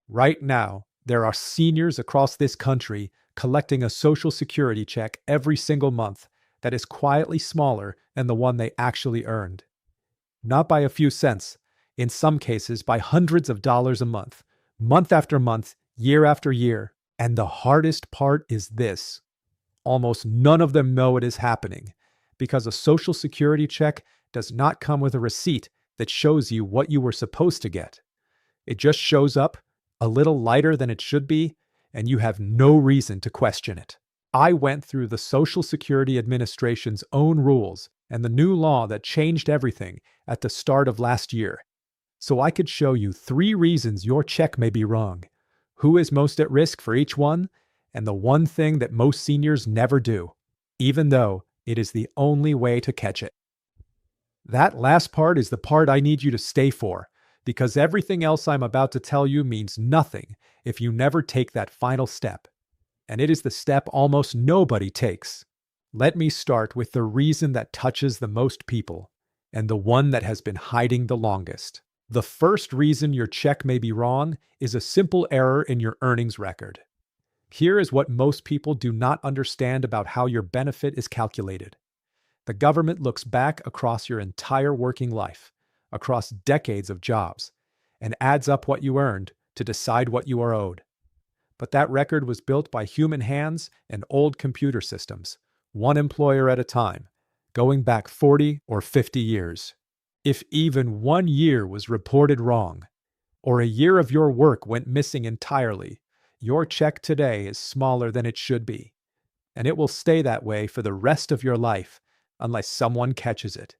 Right now, there are seniors across this country collecting a Social Security check every single month that is quietly smaller than the one they actually earned. Not by a few cents, in some cases by hundreds of dollars a month after month, year after year. And the hardest part is this: almost none of them know it is happening because a Social Security check does not come with a receipt that shows you what you were supposed to get. It just shows up a little lighter than it should be, and you have no reason to question it. I went through the Social Security Administration's own rules and the new law that changed everything at the start of last year, so I could show you 3 reasons your check may be wrong, who is most at risk for each one, and the one thing that most seniors never do, even though it is the only way to catch it. That last part is the part I need you to stay for, because everything else I'm about to tell you means nothing if you never take that final step. And it is the step almost nobody takes. Let me start with the reason that touches the most people, and the one that has been hiding the longest. The first reason your check may be wrong is a simple error in your earnings record. Here is what most people do not understand about how your benefit is calculated. The government looks back across your entire working life, across decades of jobs, and adds up what you earned to decide what you are owed. But that record was built by human hands and old computer systems, one employer at a time, going back 40 or 50 years. If even 1 year was reported wrong, or a year of your work went missing entirely, your check today is smaller than it should be, and it will stay that way for the rest of your life unless someone catches it.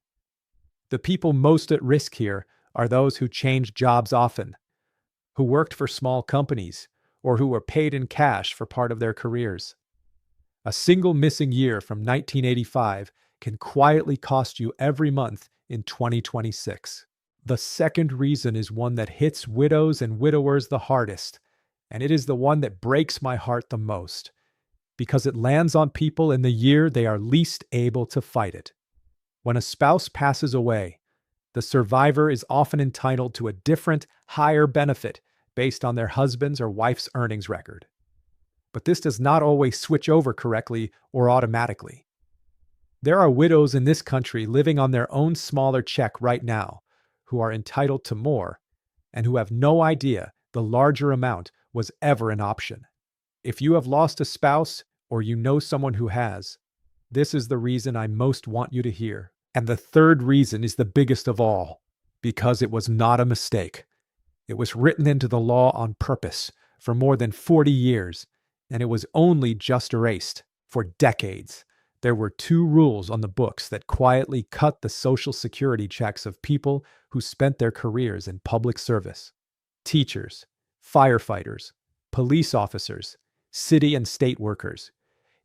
The people most at risk here are those who change jobs often, who worked for small companies, or who were paid in cash for part of their careers. A single missing year from 1985 can quietly cost you every month in 2026. The second reason is one that hits widows and widowers the hardest, and it is the one that breaks my heart the most, because it lands on people in the year they are least able to fight it. When a spouse passes away, the survivor is often entitled to a different, higher benefit based on their husband's or wife's earnings record. But this does not always switch over correctly or automatically. There are widows in this country living on their own smaller check right now who are entitled to more and who have no idea the larger amount was ever an option. If you have lost a spouse or you know someone who has, this is the reason I most want you to hear. And the third reason is the biggest of all, because it was not a mistake. It was written into the law on purpose for more than 40 years, and it was only just erased for decades. There were 2 rules on the books that quietly cut the Social Security checks of people who spent their careers in public service: teachers, firefighters, police officers, city and state workers.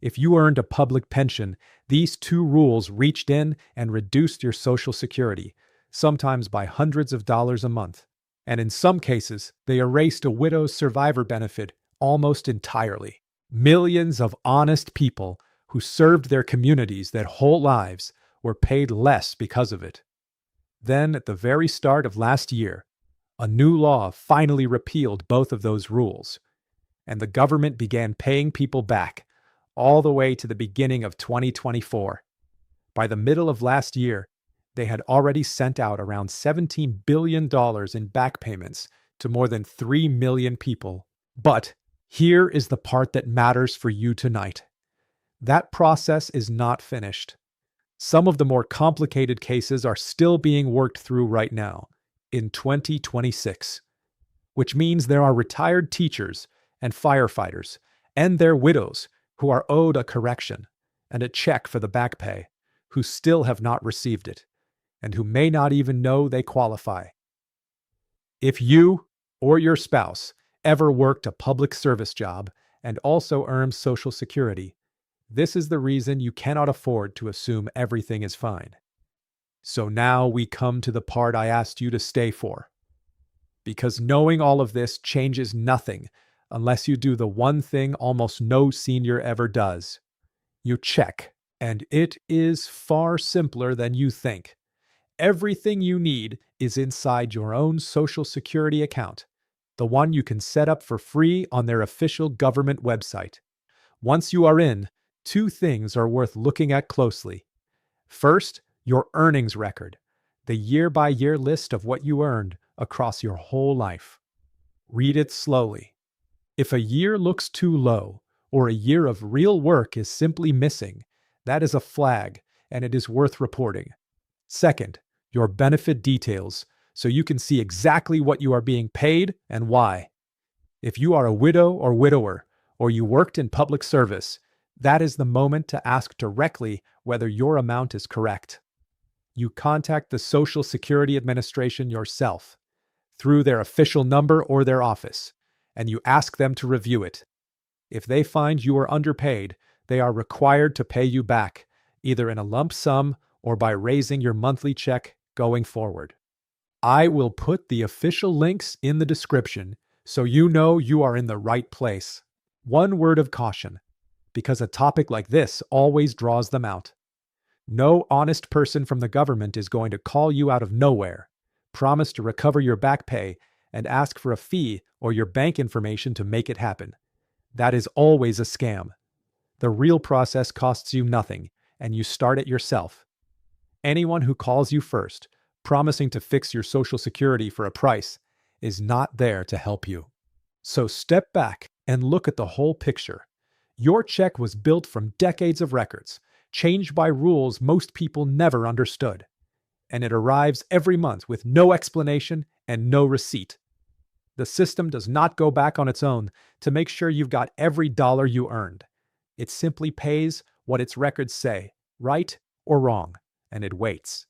If you earned a public pension, these 2 rules reached in and reduced your Social Security, sometimes by hundreds of dollars a month. And in some cases, they erased a widow's survivor benefit almost entirely. Millions of honest people who served their communities their whole lives were paid less because of it. Then, at the very start of last year, a new law finally repealed both of those rules, and the government began paying people back all the way to the beginning of 2024. By the middle of last year, they had already sent out around $17 billion in back payments to more than 3 million people. But here is the part that matters for you tonight. That process is not finished. Some of the more complicated cases are still being worked through right now, in 2026, which means there are retired teachers and firefighters and their widows who are owed a correction and a check for the back pay, who still have not received it, and who may not even know they qualify. If you or your spouse ever worked a public service job and also earned Social Security, this is the reason you cannot afford to assume everything is fine. So now we come to the part I asked you to stay for. Because knowing all of this changes nothing unless you do the one thing almost no senior ever does. You check, and it is far simpler than you think. Everything you need is inside your own Social Security account, the one you can set up for free on their official government website. Once you are in, two things are worth looking at closely. First, your earnings record, the year by year list of what you earned across your whole life. Read it slowly. If a year looks too low, or a year of real work is simply missing, that is a flag, and it is worth reporting. Second, your benefit details, so you can see exactly what you are being paid and why. If you are a widow or widower, or you worked in public service, that is the moment to ask directly whether your amount is correct. You contact the Social Security Administration yourself, through their official number or their office, and you ask them to review it. If they find you are underpaid, they are required to pay you back, either in a lump sum or by raising your monthly check going forward. I will put the official links in the description so you know you are in the right place. One word of caution, because a topic like this always draws them out. No honest person from the government is going to call you out of nowhere, promise to recover your back pay, and ask for a fee or your bank information to make it happen. That is always a scam. The real process costs you nothing, and you start it yourself. Anyone who calls you first, promising to fix your Social Security for a price, is not there to help you. So step back and look at the whole picture. Your check was built from decades of records, changed by rules most people never understood. And it arrives every month with no explanation and no receipt. The system does not go back on its own to make sure you've got every dollar you earned. It simply pays what its records say, right or wrong, and it waits.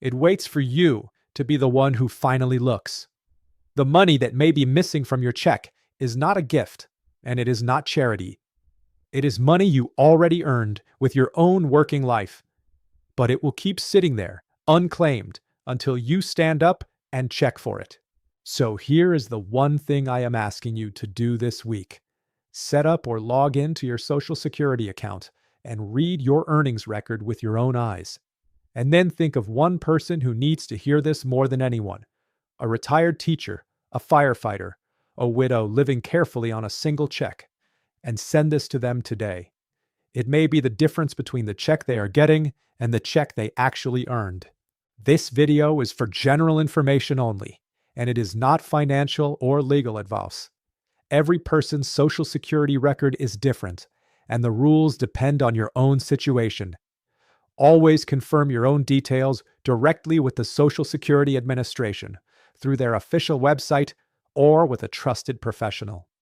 It waits for you to be the one who finally looks. The money that may be missing from your check is not a gift, and it is not charity. It is money you already earned with your own working life. But it will keep sitting there, unclaimed, until you stand up and check for it. So here is the one thing I am asking you to do this week. Set up or log in to your Social Security account and read your earnings record with your own eyes. And then think of one person who needs to hear this more than anyone. A retired teacher, a firefighter, a widow living carefully on a single check. And send this to them today. It may be the difference between the check they are getting and the check they actually earned. This video is for general information only, and it is not financial or legal advice. Every person's Social Security record is different, and the rules depend on your own situation. Always confirm your own details directly with the Social Security Administration, through their official website, or with a trusted professional.